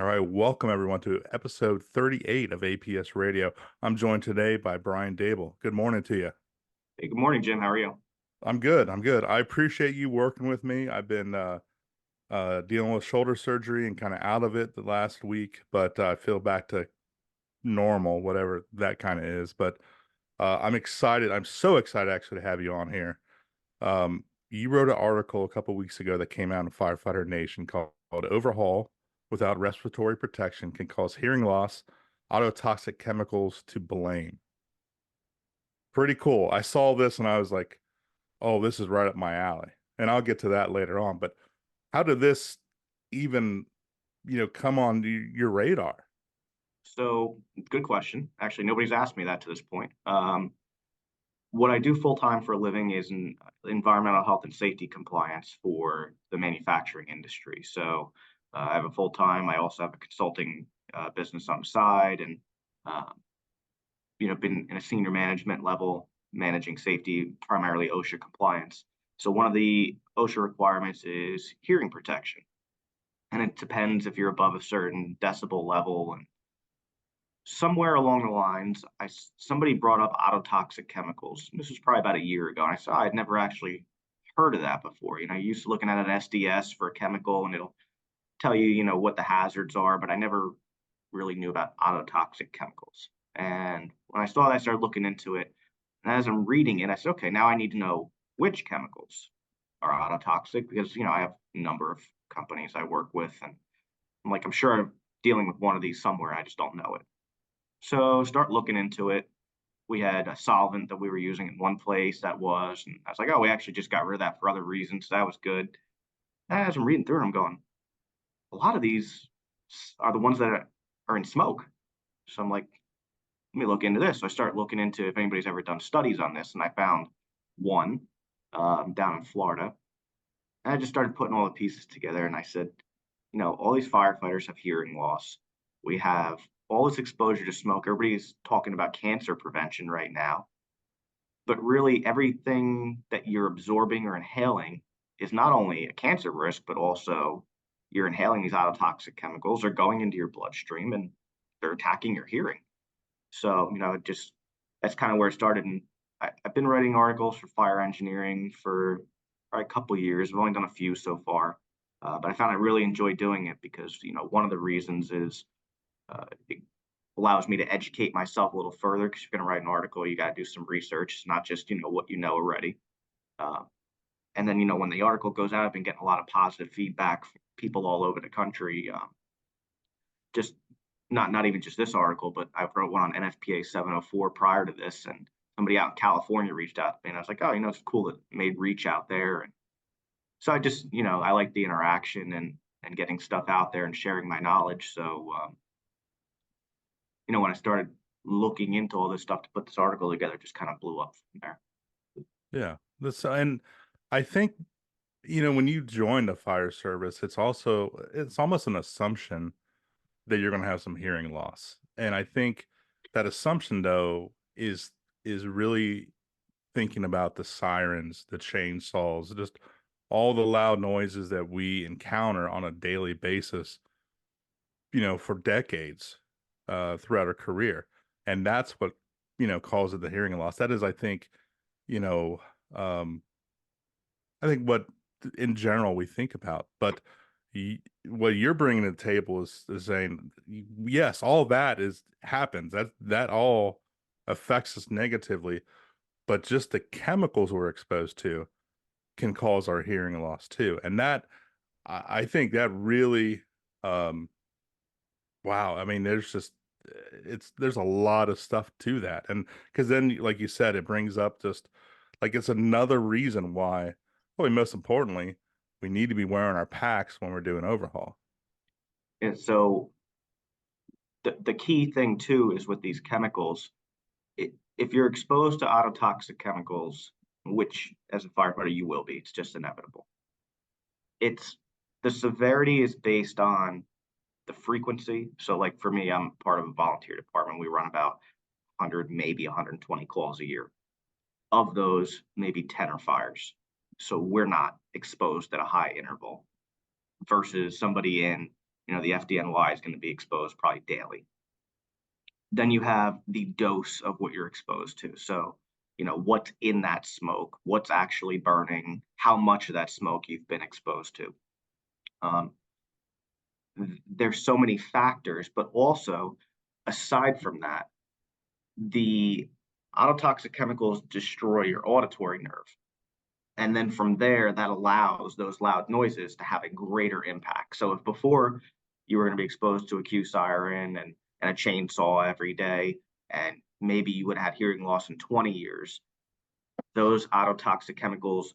All right, welcome everyone to episode 38 of APS Radio. I'm joined today by Brian Daboul. Good morning to you. Hey, good morning, Jim. How are you? I'm good. I'm good. I appreciate you working with me. I've been dealing with shoulder surgery and kind of out of it the last week, but I feel back to normal, whatever that kind of is. But I'm excited. I'm so excited actually to have you on here. You wrote an article a couple weeks ago that came out in Firefighter Nation called Overhaul without respiratory protection can cause hearing loss, ototoxic chemicals to blame. Pretty cool. I saw this and I was like, oh, this is right up my alley. And I'll get to that later on. But how did this even, come on your radar? So, good question. Actually, nobody's asked me that to this point. What I do full time for a living is in environmental health and safety compliance for the manufacturing industry. So, I have a full time. I also have a consulting business on the side, and uh, been in a senior management level managing safety, primarily OSHA compliance. So, one of the OSHA requirements is hearing protection, and it depends if you're above a certain decibel level. And somewhere along the lines, somebody brought up ototoxic chemicals. This was probably about a year ago, and I saw I'd never actually heard of that before. You used to looking at an SDS for a chemical, and it'll tell you, what the hazards are, but I never really knew about ototoxic chemicals. And when I saw that, I started looking into it. And as I'm reading it, I said, okay, now I need to know which chemicals are ototoxic because, I have a number of companies I work with, and I'm sure I'm dealing with one of these somewhere. I just don't know it. So start looking into it. We had a solvent that we were using in one place and I was like, oh, we actually just got rid of that for other reasons. So that was good. And as I'm reading through it, I'm going, a lot of these are the ones that are in smoke. So I'm like, let me look into this. So I start looking into if anybody's ever done studies on this. And I found one down in Florida. And I just started putting all the pieces together. And I said, all these firefighters have hearing loss. We have all this exposure to smoke. Everybody's talking about cancer prevention right now. But really, everything that you're absorbing or inhaling is not only a cancer risk, but also you're inhaling these ototoxic chemicals. They're going into your bloodstream and they're attacking your hearing. So, that's kind of where it started. And I've been writing articles for fire engineering for probably a couple of years. I've only done a few so far. But I found I really enjoy doing it because, one of the reasons is it allows me to educate myself a little further because you're going to write an article, you got to do some research. It's not just, what you know already. Uh, and then, when the article goes out, I've been getting a lot of positive feedback from people all over the country. Just not even just this article, but I wrote one on NFPA 704 prior to this, and somebody out in California reached out to me, and I was like, oh, it's cool that it made reach out there. And so I just, I like the interaction and getting stuff out there and sharing my knowledge. So, when I started looking into all this stuff to put this article together, it just kind of blew up from there. Yeah. And I think, when you join the fire service, it's almost an assumption that you're going to have some hearing loss. And I think that assumption though is really thinking about the sirens, the chainsaws, just all the loud noises that we encounter on a daily basis, for decades throughout our career. And that's what, causes the hearing loss. That is, I think, you know, um, I think what in general we think about. But what you're bringing to the table is saying, yes, all that is happens. That all affects us negatively, but just the chemicals we're exposed to can cause our hearing loss too. And that I think that really wow. I mean, there's a lot of stuff to that. And because then, like you said, it brings up just like it's another reason why, probably most importantly, we need to be wearing our packs when we're doing overhaul. And so the key thing too is with these chemicals, if you're exposed to autotoxic chemicals, which as a firefighter you will be, it's just inevitable. It's the severity is based on the frequency. So like for me, I'm part of a volunteer department. We run about 100, maybe 120 calls a year. Of those, maybe 10 are fires. So we're not exposed at a high interval versus somebody in The FDNY is going to be exposed probably daily. Then you have the dose of what you're exposed to. So, what's in that smoke, what's actually burning, how much of that smoke you've been exposed to. Um, there's so many factors, but also aside from that, the autotoxic chemicals destroy your auditory nerve. And then from there, that allows those loud noises to have a greater impact. So if before you were going to be exposed to a Q siren and a chainsaw every day, and maybe you would have had hearing loss in 20 years, those autotoxic chemicals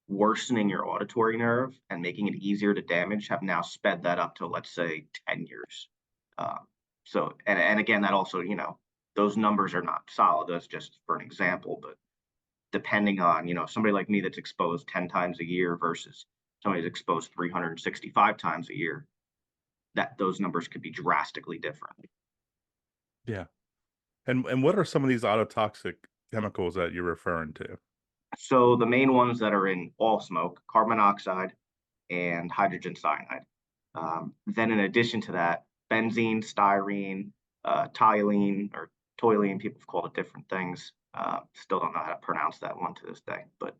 worsening your auditory nerve and making it easier to damage have now sped that up to, let's say, 10 years. And again, that also, those numbers are not solid. That's just for an example, but depending on, somebody like me that's exposed 10 times a year versus somebody that's exposed 365 times a year, that those numbers could be drastically different. Yeah. And what are some of these autotoxic chemicals that you're referring to? So the main ones that are in all smoke, carbon monoxide and hydrogen cyanide. Then in addition to that, benzene, styrene, toluene, or toluene, people have called it different things. Still don't know how to pronounce that one to this day, but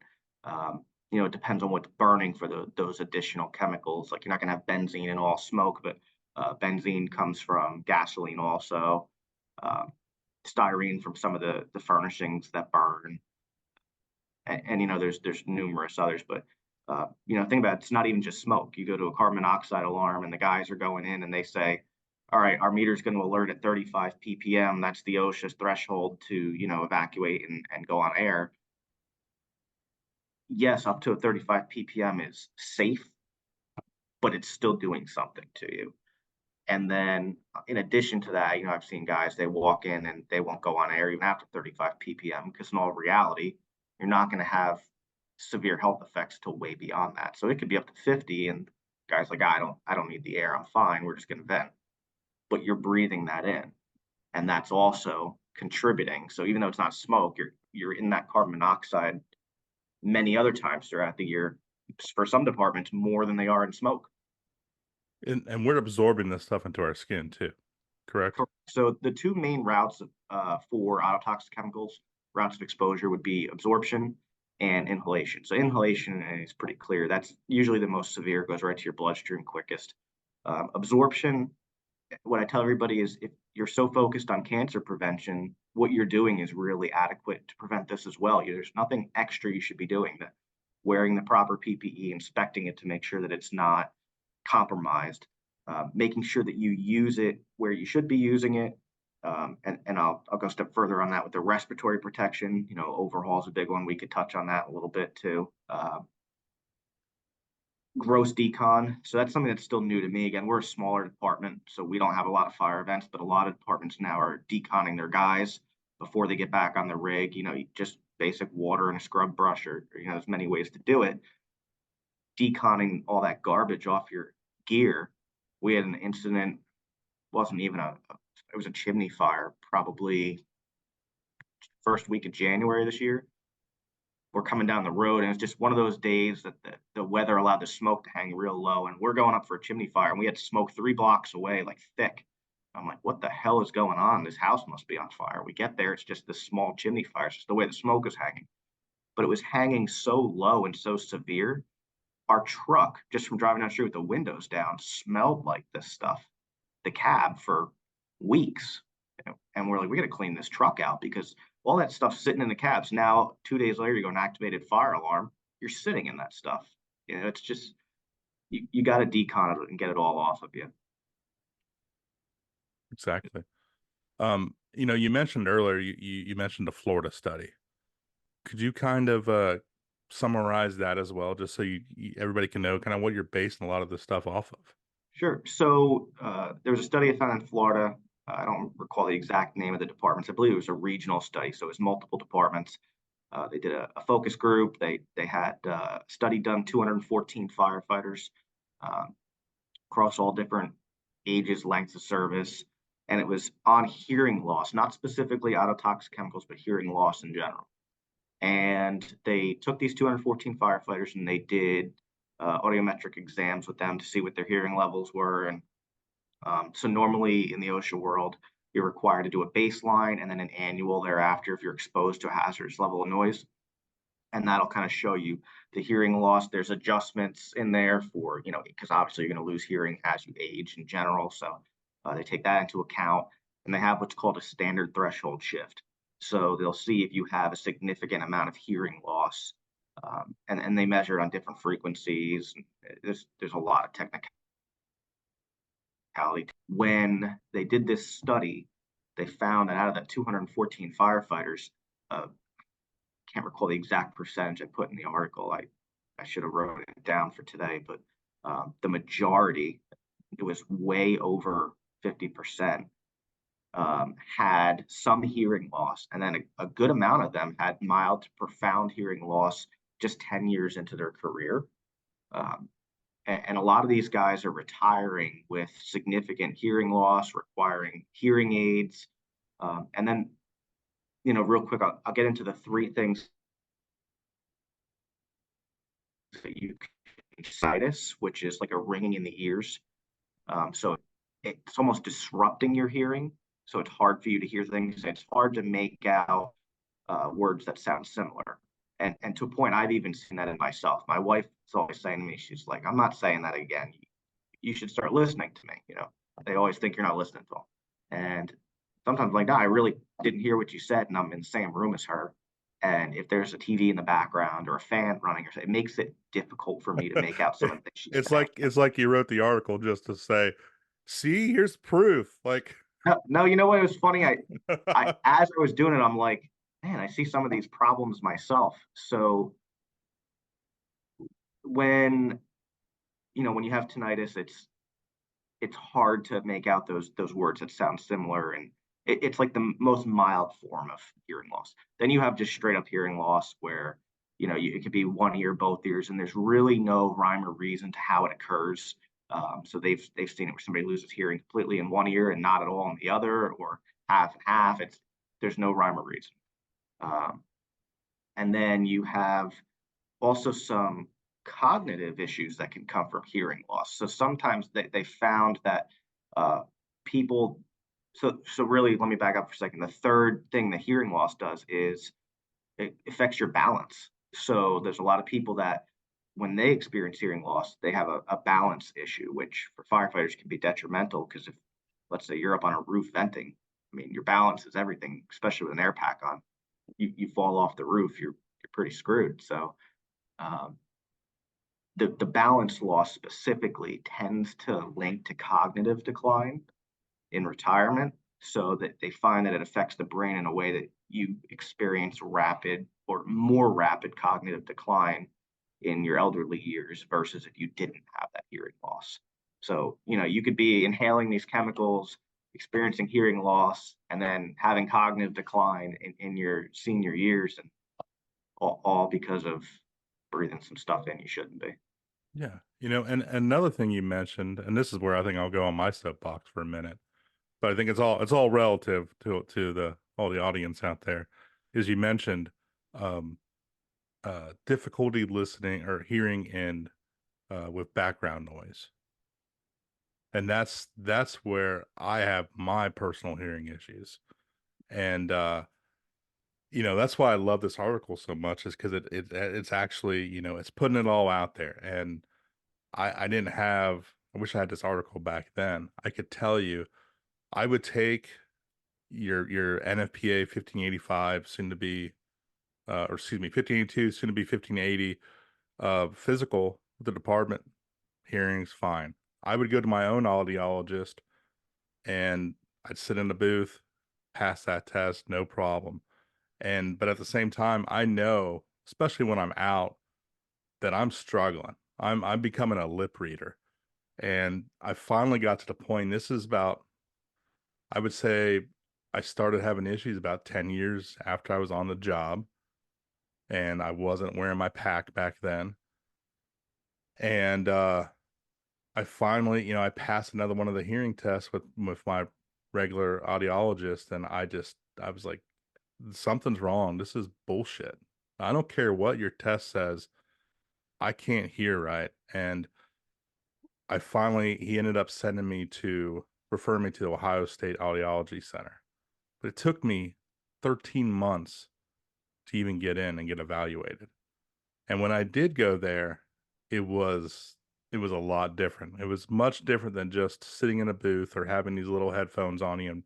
it depends on what's burning for those additional chemicals. Like you're not going to have benzene in all smoke, but benzene comes from gasoline also. Styrene from some of the furnishings that burn, and there's numerous others, but think about it, it's not even just smoke. You go to a carbon monoxide alarm and the guys are going in and they say, all right, our meter's going to alert at 35 ppm. That's the OSHA's threshold to, evacuate and go on air. Yes, up to a 35 ppm is safe, but it's still doing something to you. And then in addition to that, I've seen guys, they walk in and they won't go on air even after 35 ppm because in all reality, you're not going to have severe health effects till way beyond that. So it could be up to 50 and guys like, I don't need the air. I'm fine. We're just going to vent. But you're breathing that in. And that's also contributing. So even though it's not smoke, you're in that carbon monoxide many other times throughout the year, for some departments more than they are in smoke. And we're absorbing this stuff into our skin too, correct? So the two main routes for autotoxic chemicals, routes of exposure, would be absorption and inhalation. So inhalation is pretty clear. That's usually the most severe, goes right to your bloodstream quickest. Absorption, what I tell everybody is if you're so focused on cancer prevention, what you're doing is really adequate to prevent this as well. There's nothing extra you should be doing. Wearing the proper PPE, inspecting it to make sure that it's not compromised, making sure that you use it where you should be using it. And I'll go a step further on that with the respiratory protection. Overhaul is a big one. We could touch on that a little bit too. Gross decon. So that's something that's still new to me. Again, we're a smaller department, so we don't have a lot of fire events, but a lot of departments now are deconning their guys before they get back on the rig. Just basic water and a scrub brush, or there's many ways to do it. Deconning all that garbage off your gear. We had an incident, wasn't even it was a chimney fire, probably first week of January this year. We're coming down the road, and it's just one of those days that the weather allowed the smoke to hang real low, and we're going up for a chimney fire, and we had smoke 3 blocks away, like thick. I'm like, what the hell is going on? This house must be on fire. We get there, it's just this small chimney fire. It's just the way the smoke is hanging. But it was hanging so low and so severe. Our truck, just from driving down the street with the windows down, smelled like this stuff, the cab, for weeks. And we're like, we got to clean this truck out because all that stuff's sitting in the cabs. Now, 2 days later, you go an activated fire alarm. You're sitting in that stuff. It's just, you got to decon it and get it all off of you. Exactly. You mentioned earlier, you mentioned the Florida study. Could you kind of summarize that as well, just so everybody can know kind of what you're basing a lot of this stuff off of? Sure. So there was a study I found in Florida. I don't recall the exact name of the departments. I believe it was a regional study, so it was multiple departments. They did a focus group. They had a study done, 214 firefighters across all different ages, lengths of service, and it was on hearing loss, not specifically autotoxic chemicals, but hearing loss in general. And they took these 214 firefighters and they did audiometric exams with them to see what their hearing levels were. And So normally in the OSHA world, you're required to do a baseline and then an annual thereafter if you're exposed to a hazardous level of noise. And that'll kind of show you the hearing loss. There's adjustments in there for, because obviously you're going to lose hearing as you age in general. So they take that into account, and they have what's called a standard threshold shift. So they'll see if you have a significant amount of hearing loss, and they measure it on different frequencies. There's a lot of technicality. When they did this study, they found that out of the 214 firefighters, can't recall the exact percentage I put in the article. I should have wrote it down for today, but the majority, it was way over 50%, had some hearing loss, and then a good amount of them had mild to profound hearing loss just 10 years into their career. And a lot of these guys are retiring with significant hearing loss, requiring hearing aids. And then, real quick, I'll get into the three things that you can situs, which is like a ringing in the ears. So it's almost disrupting your hearing. So it's hard for you to hear things. It's hard to make out words that sound similar. And to a point, I've even seen that in myself. My wife is always saying to me, she's like, I'm not saying that again. You should start listening to me. They always think you're not listening to them. And sometimes I'm like, no, I really didn't hear what you said, and I'm in the same room as her. And if there's a TV in the background or a fan running, or something, it makes it difficult for me to make out some of the things she's It's saying. like you wrote the article just to say, "See, here's proof." Like, No, no, you know what? It was funny. As I was doing it, I'm like, man, I see some of these problems myself. So when when you have tinnitus, it's hard to make out those words that sound similar, and it's like the most mild form of hearing loss. Then you have just straight up hearing loss where it could be one ear, both ears, and there's really no rhyme or reason to how it occurs. So they've seen it where somebody loses hearing completely in one ear and not at all in the other, or half and half. There's no rhyme or reason. Um, and then you have also some cognitive issues that can come from hearing loss. So sometimes they found that uh, people, so really, let me back up for a second. The third thing that hearing loss does is it affects your balance. So there's a lot of people that when they experience hearing loss, they have a balance issue, which for firefighters can be detrimental because if, let's say, you're up on a roof venting, I mean, your balance is everything, especially with an air pack on. You fall off the roof, you're pretty screwed. So um, the balance loss specifically tends to link to cognitive decline in retirement, so that they find that it affects the brain in a way that you experience rapid or more rapid cognitive decline in your elderly years versus if you didn't have that hearing loss. So, you could be inhaling these chemicals, experiencing hearing loss, and then having cognitive decline in your senior years, and all because of breathing some stuff in you shouldn't be. yeah, and another thing you mentioned, and this is where I think I'll go on my soapbox for a minute, but I think it's all relative to the all the audience out there, is you mentioned um difficulty listening or hearing in with background noise. And that's where I have my personal hearing issues. And that's why I love this article so much, is because it's actually, it's putting it all out there. And I didn't have, I wish I had this article back then. I could tell you, I would take your NFPA 1585, soon to be or excuse me, 1582, soon to be 1580, physical with the department. Hearing's fine. I would go to my own audiologist and I'd sit in the booth, pass that test, no problem. But at the same time, I know, especially when I'm out, that I'm struggling. I'm becoming a lip reader. And I finally got to the point, this is about, I would say I started having issues about 10 years after I was on the job, and I wasn't wearing my pack back then. And I finally, I passed another one of the hearing tests with my regular audiologist, and I was like, something's wrong. This is bullshit. I don't care what your test says. I can't hear right. And he ended up sending me to refer me to the Ohio State Audiology Center. But it took me 13 months to even get in and get evaluated. And when I did go there, it was it was a lot different. It was much different than just sitting in a booth or having these little headphones on you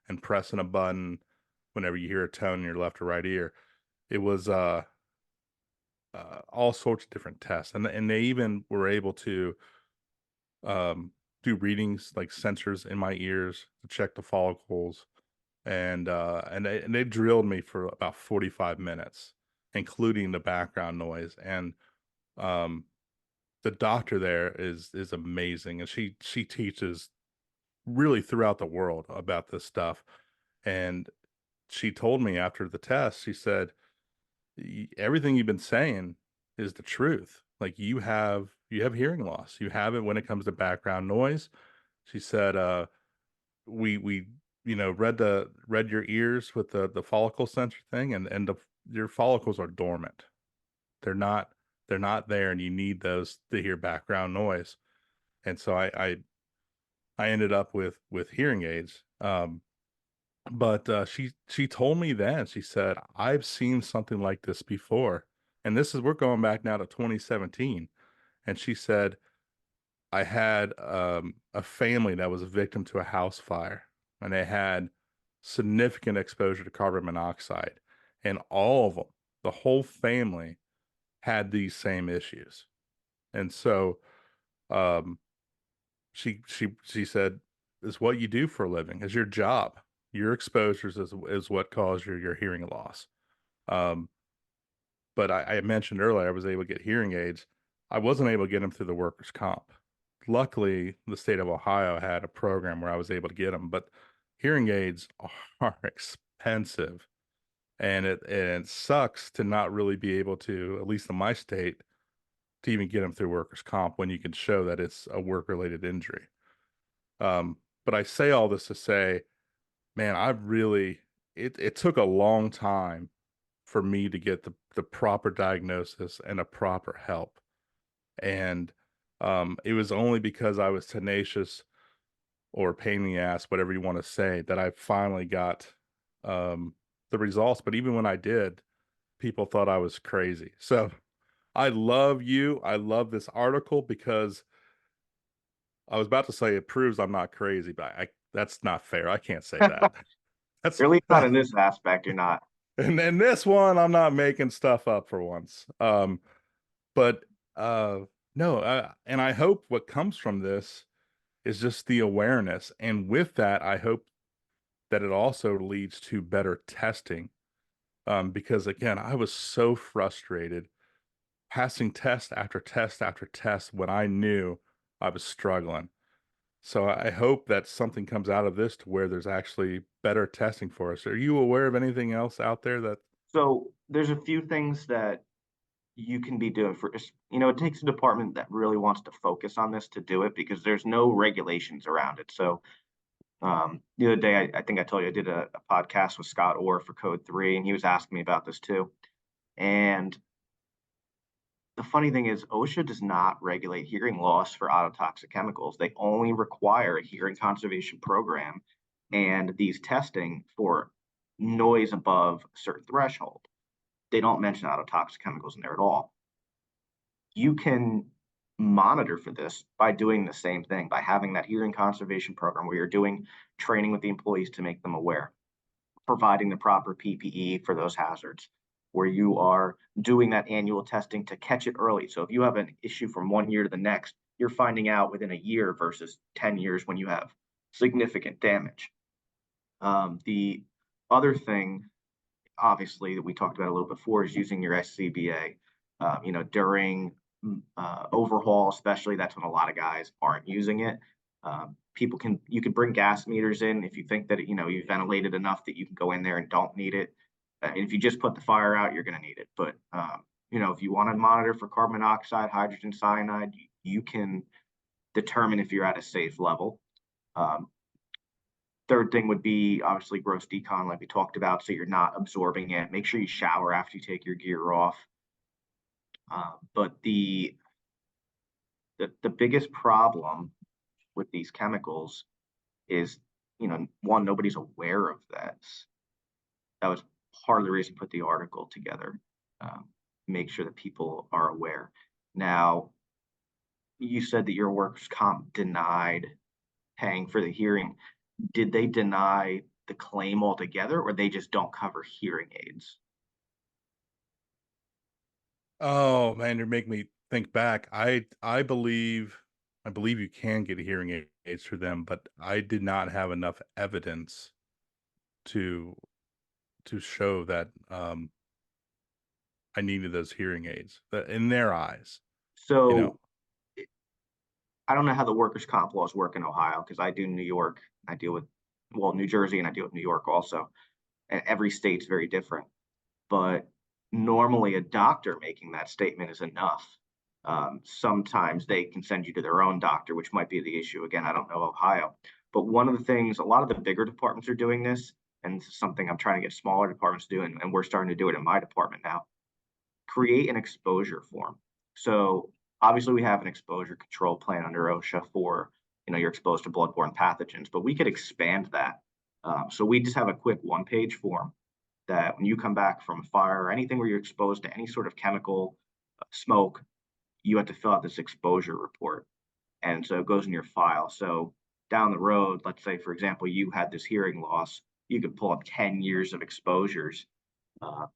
and pressing a button whenever you hear a tone in your left or right ear. It was all sorts of different tests, and they even were able to um, do readings like sensors in my ears to check the follicles, and they drilled me for about 45 minutes, including the background noise. And um, the doctor there is amazing, and she teaches really throughout the world about this stuff. And she told me after the test, she said, Everything you've been saying is the truth. Like you have hearing loss. You have it when it comes to background noise." She said, we read your ears with the follicle sensor thing, and your follicles are dormant. They're not they're not there, and you need those to hear background noise." And so I ended up with hearing aids. But she told me then, she said, "I've seen something like this before." And we're going back now to 2017. And she said, "I had a family that was a victim to a house fire, and they had significant exposure to carbon monoxide, and all of them, the whole family, had these same issues." And so um, she said, "Is what you do for a living, is your job. Your exposures is what caused your hearing loss." Um, but I mentioned earlier I was able to get hearing aids. I wasn't able to get them through the workers' comp. Luckily, the state of Ohio had a program where I was able to get them, but hearing aids are expensive, and it sucks to not really be able to, at least in my state, to even get them through workers' comp when you can show that it's a work-related injury. But I say all this to say, man, it took a long time for me to get the proper diagnosis and a proper help. And it was only because I was tenacious, or pain in the ass, whatever you want to say, that I finally got um, the results. But even when I did, people thought I was crazy. So I love you. I love this article because I was about to say it proves I'm not crazy, but that's not fair. I can't say that. That's Or at least not that. in this aspect, you're not. And then this one, I'm not making stuff up for once. But no, and I hope what comes from this is just the awareness. And with that, I hope that it also leads to better testing. Because again, I was so frustrated passing test after test after test when I knew I was struggling. So I hope that something comes out of this to where there's actually better testing for us. Are you aware of anything else out there that? So there's a few things that you can be doing for, it takes a department that really wants to focus on this to do it because there's no regulations around it. So the other day, I think I told you I did a podcast with Scott Orr for Code 3, and he was asking me about this too. And the funny thing is, OSHA does not regulate hearing loss for ototoxic chemicals. They only require a hearing conservation program and these testing for noise above a certain threshold. They don't mention ototoxic chemicals in there at all. You can monitor for this by doing the same thing, by having that hearing conservation program where you're doing training with the employees to make them aware, providing the proper PPE for those hazards, where you are doing that annual testing to catch it early. So if you have an issue from one year to the next, you're finding out within a year versus 10 years when you have significant damage. The other thing, obviously, that we talked about a little before is using your SCBA. During overhaul, especially, that's when a lot of guys aren't using it. You can bring gas meters in if you think that you ventilated enough that you can go in there and don't need it. If you just put the fire out, you're going to need it. But if you want to monitor for carbon monoxide, hydrogen cyanide, you can determine if you're at a safe level. Um, Third thing would be obviously gross decon, like we talked about, so you're not absorbing it. Make sure you shower after you take your gear off. But the biggest problem with these chemicals is, one, nobody's aware of that. That was part of the reason I put the article together. Um, make sure that people are aware. Now, you said that your workers' comp denied paying for the hearing. Did they deny the claim altogether, or they just don't cover hearing aids? Oh man, you're making me think back. I believe you can get hearing aids through them, but I did not have enough evidence to show that I needed those hearing aids in their eyes. You know, So I don't know how the workers' comp laws work in Ohio because I do New York. I deal with, well, New Jersey, and I deal with New York also. And every state's very different. But normally, a doctor making that statement is enough. Sometimes they can send you to their own doctor, which might be the issue. Again, I don't know Ohio. But one of the things, a lot of the bigger departments are doing this, and this is something I'm trying to get smaller departments to do, and we're starting to do it in my department now. Create an exposure form. So obviously we have an exposure control plan under OSHA for, you're exposed to bloodborne pathogens, but we could expand that. So we just have a quick one-page form that when you come back from a fire or anything where you're exposed to any sort of chemical, smoke, you have to fill out this exposure report. And so it goes in your file. So down the road, let's say, for example, you had this hearing loss, you could pull up 10 years of exposures, uh,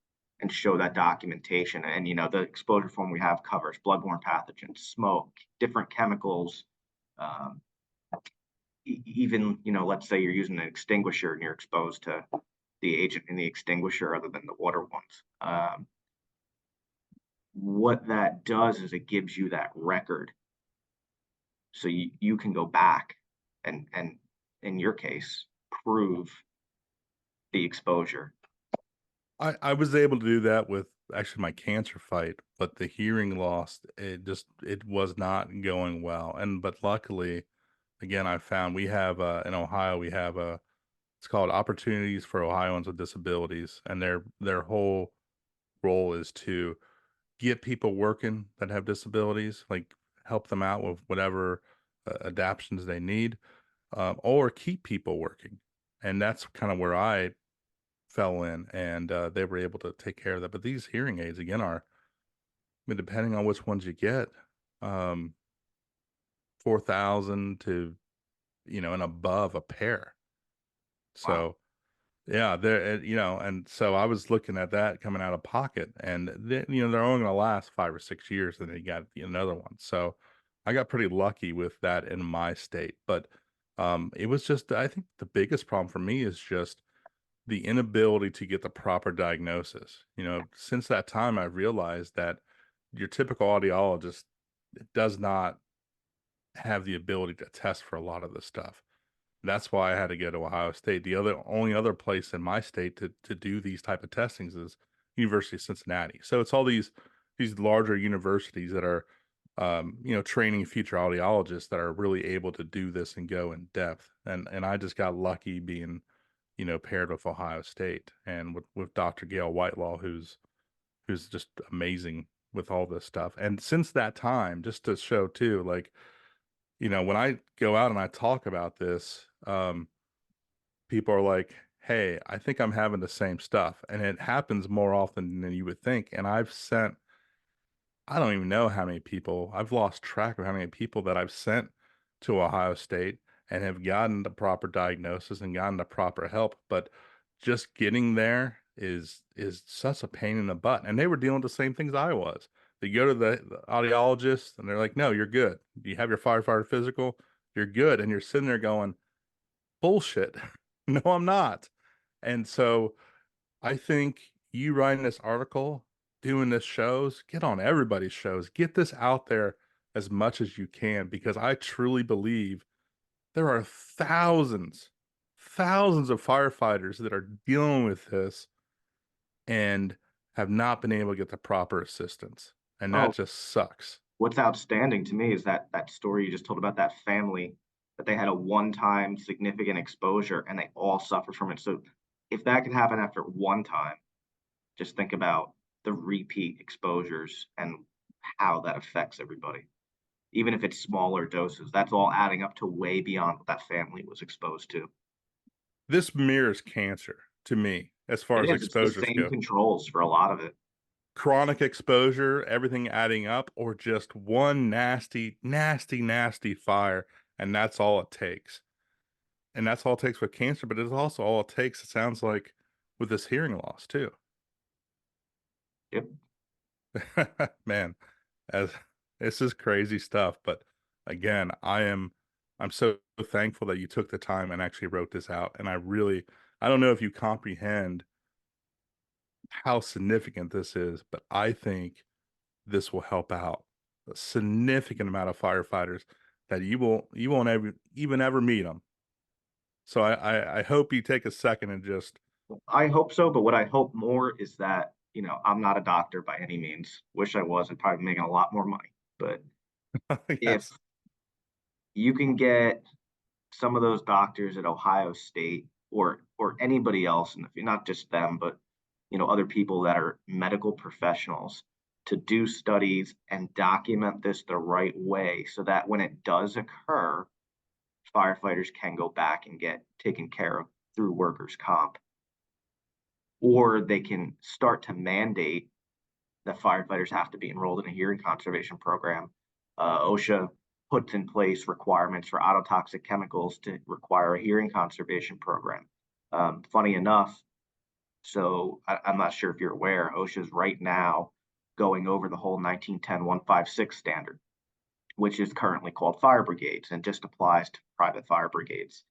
and show that documentation. And, the exposure form we have covers bloodborne pathogens, smoke, different chemicals, um, even, let's say you're using an extinguisher and you're exposed to the agent in the extinguisher other than the water ones. What that does is it gives you that record. So you can go back and in your case, prove the exposure. I was able to do that with actually my cancer fight, but the hearing loss, it was not going well. And but luckily, again, I found we have in Ohio we have a it's called Opportunities for Ohioans with Disabilities, and their whole role is to get people working that have disabilities, like help them out with whatever adaptions they need, or keep people working. And that's kind of where I fell in, and they were able to take care of that. But these hearing aids, again, are, I mean, depending on which ones you get, um, 4,000 to, and above a pair. Wow. So, yeah, and so I was looking at that coming out of pocket, and they're only going to last 5 or 6 years, and then you got another one. So, I got pretty lucky with that in my state, but it was just, I think the biggest problem for me is just the inability to get the proper diagnosis. Since that time, I've realized that your typical audiologist does not have the ability to test for a lot of this stuff. That's why I had to go to Ohio State. The only other place in my state to do these type of testings is University of Cincinnati. So it's all these larger universities that are training future audiologists that are really able to do this and go in depth. And I just got lucky being paired with Ohio State and with Dr. Gail Whitelaw, who's just amazing with all this stuff. And since that time, just to show too, like, when I go out and I talk about this, people are like, "Hey, I think I'm having the same stuff." And it happens more often than you would think. And I don't even know how many people, I've lost track of how many people that I've sent to Ohio State and have gotten the proper diagnosis and gotten the proper help. But just getting there is such a pain in the butt. And they were dealing with the same things I was. They go to the audiologist and they're like, "No, you're good. You have your firefighter physical, you're good." And you're sitting there going, "Bullshit. No, I'm not." And so I think you writing this article, doing this shows, get on everybody's shows, get this out there as much as you can, because I truly believe there are thousands of firefighters that are dealing with this and have not been able to get the proper assistance. And that Oh, just sucks. what's outstanding to me is that story you just told about that family, that they had a one-time significant exposure and they all suffer from it. So if that can happen after one time, just think about the repeat exposures and how that affects everybody. even if it's smaller doses. That's all adding up to way beyond what that family was exposed to. This mirrors cancer to me as far It as is. It's the exposures same go. controls for a lot of it. Chronic exposure, everything adding up, or just one nasty, nasty, nasty fire, and that's all it takes. And that's all it takes with cancer, but it's also all it takes, it sounds like, with this hearing loss too. Yep. Man, as this is crazy stuff, but again, I'm so thankful that you took the time and actually wrote this out. And I don't know if you comprehend how significant this is, but I think this will help out a significant amount of firefighters that you won't ever even ever meet them. So I hope you take a second and just I hope so, but what I hope more is that, I'm not a doctor by any means. Wish I was. I'd probably be making a lot more money. But if yes. you can get some of those doctors at Ohio State or anybody else, and if you're not just them, but other people that are medical professionals to do studies and document this the right way so that when it does occur, firefighters can go back and get taken care of through workers' comp, or they can start to mandate that firefighters have to be enrolled in a hearing conservation program. OSHA puts in place requirements for ototoxic chemicals to require a hearing conservation program. Funny enough, so I'm not sure if you're aware, OSHA is right now going over the whole 1910-156 standard, which is currently called fire brigades and just applies to private fire brigades.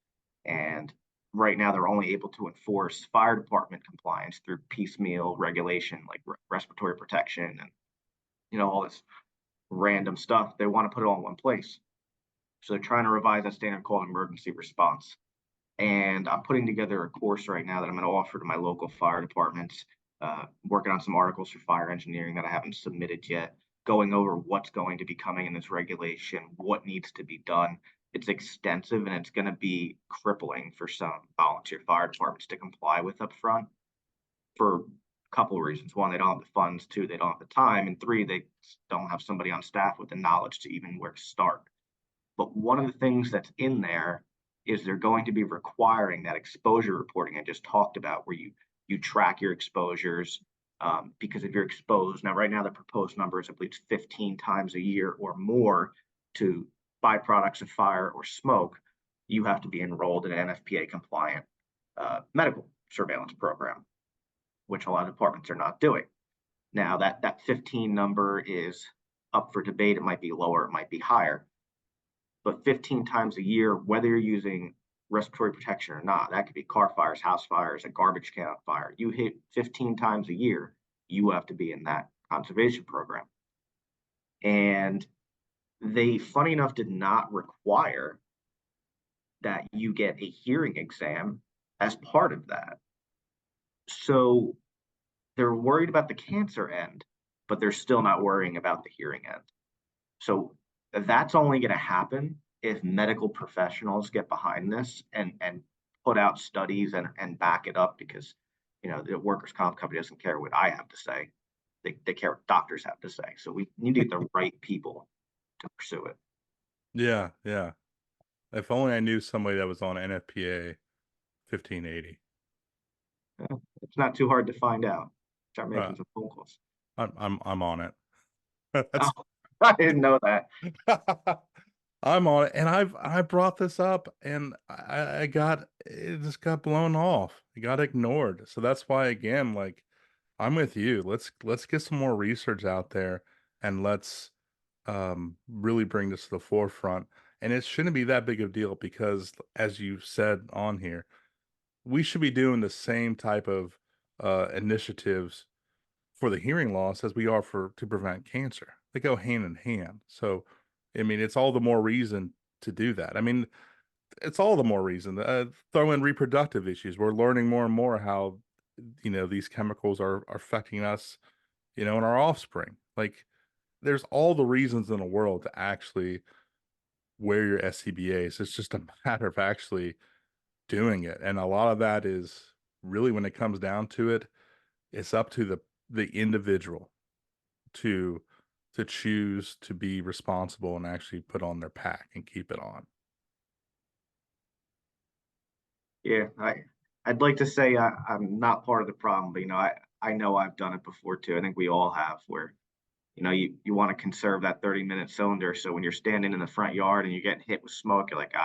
And right now, they're only able to enforce fire department compliance through piecemeal regulation, like respiratory protection and all this random stuff. They want to put it all in one place. So they're trying to revise that standard called emergency response. And I'm putting together a course right now that I'm going to offer to my local fire departments, working on some articles for fire engineering that I haven't submitted yet, going over what's going to be coming in this regulation, what needs to be done. It's extensive and it's going to be crippling for some volunteer fire departments to comply with up front for a couple of reasons. One, they don't have the funds. Two, they don't have the time. And three, they don't have somebody on staff with the knowledge to even where to start. But one of the things that's in there is they're going to be requiring that exposure reporting I just talked about, where you track your exposures, because if you're exposed now, right now the proposed number is I believe 15 times a year or more to byproducts of fire or smoke, you have to be enrolled in an NFPA compliant medical surveillance program, which a lot of departments are not doing. Now that 15 number is up for debate. It might be lower, it might be higher, but 15 times a year, whether you're using respiratory protection or not, that could be car fires, house fires, a garbage can fire. You hit 15 times a year, you have to be in that conservation program. And they, funny enough, did not require that you get a hearing exam as part of that. So they're worried about the cancer end, but they're still not worrying about the hearing end. So that's only going to happen if medical professionals get behind this and put out studies and back it up, because the workers' comp company doesn't care what I have to say. They care what doctors have to say. So we need to get the right people to pursue it. Yeah, yeah. If only I knew somebody that was on NFPA 1580. Yeah, it's not too hard to find out. Start Uh, making some phone calls. I'm on it. Oh, That's I didn't know that. I'm on it, and I brought this up, and I got it just got blown off. It got ignored. So that's why again, like I'm with you. Let's get some more research out there, and let's really bring this to the forefront. And it shouldn't be that big of a deal because, as you said on here, we should be doing the same type of initiatives for the hearing loss as we are for to prevent cancer. They go hand in hand. So, I mean, it's all the more reason to do that. I mean, it's all the more reason. Throw in reproductive issues. We're learning more and more how these chemicals are affecting us, and our offspring. Like, there's all the reasons in the world to actually wear your SCBAs. It's just a matter of actually doing it, and a lot of that is really, when it comes down to it, it's up to the individual to to choose to be responsible and actually put on their pack and keep it on. Yeah, I'd like to say I'm not part of the problem, but I know I've done it before too. I think we all have, where you want to conserve that 30-minute cylinder. So when you're standing in the front yard and you're getting hit with smoke, you're like,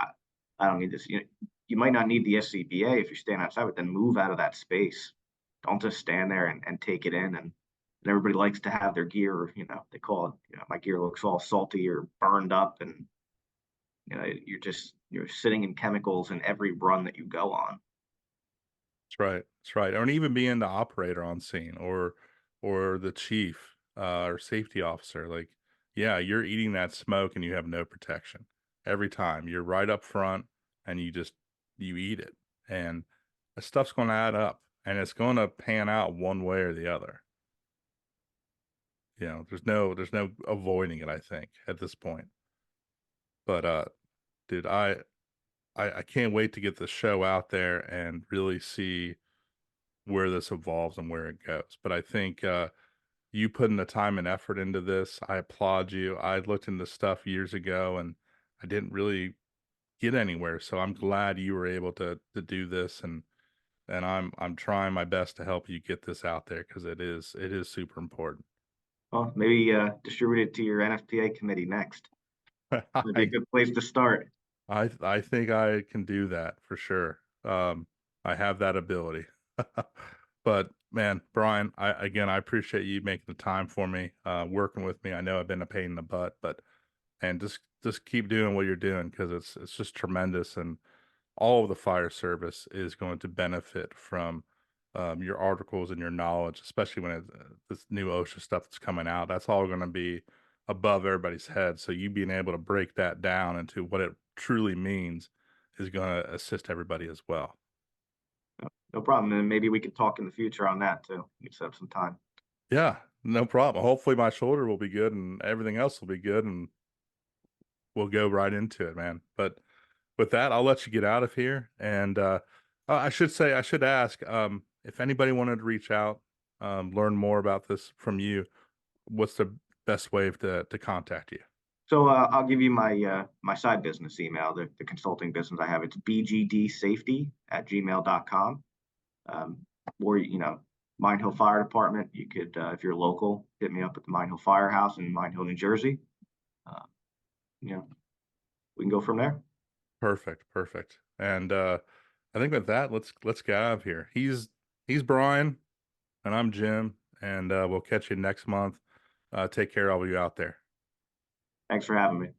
I don't need this. You might not need the SCBA if you're standing outside, but then move out of that space. Don't just stand there and take it in. And everybody likes to have their gear, they call it, my gear looks all salty or burned up, and you're sitting in chemicals in every run that you go on. That's right. That's right. Or even being the operator on scene or the chief or safety officer. Like, yeah, you're eating that smoke and you have no protection every time. You're right up front and you eat it. And the stuff's going to add up and it's going to pan out one way or the other. There's no avoiding it, I think, at this point. But dude, I can't wait to get the show out there and really see where this evolves and where it goes. But I think you putting the time and effort into this, I applaud you. I looked into stuff years ago and I didn't really get anywhere. So I'm glad you were able to do this, and I'm trying my best to help you get this out there because it is super important. Well, maybe distribute it to your NFPA committee next. Might be a I good place to start. I think I can do that for sure. I have that ability. But man, Brian, I appreciate you making the time for me, working with me. I know I've been a pain in the butt, but and just keep doing what you're doing because it's just tremendous, and all of the fire service is going to benefit from your articles and your knowledge, especially when this new OSHA stuff that's coming out. That's all going to be above everybody's head. So you being able to break that down into what it truly means is going to assist everybody as well. No problem. And maybe we could talk in the future on that too. We could set up some time. Yeah, no problem. Hopefully my shoulder will be good and everything else will be good, and we'll go right into it, man. But with that, I'll let you get out of here. And I should ask, if anybody wanted to reach out, learn more about this from you, what's the best way to contact you? So I'll give you my side business email, the consulting business I have. It's bgdsafety@gmail.com. Um, or Mine Hill Fire Department. You could, if you're local, hit me up at the Mine Hill Firehouse in Mine Hill, New Jersey. Uh, you know, we can go from there. Perfect, perfect. And I think with that, let's get out of here. He's Brian, and I'm Jim, and we'll catch you next month. Take care, all of you out there. Thanks for having me.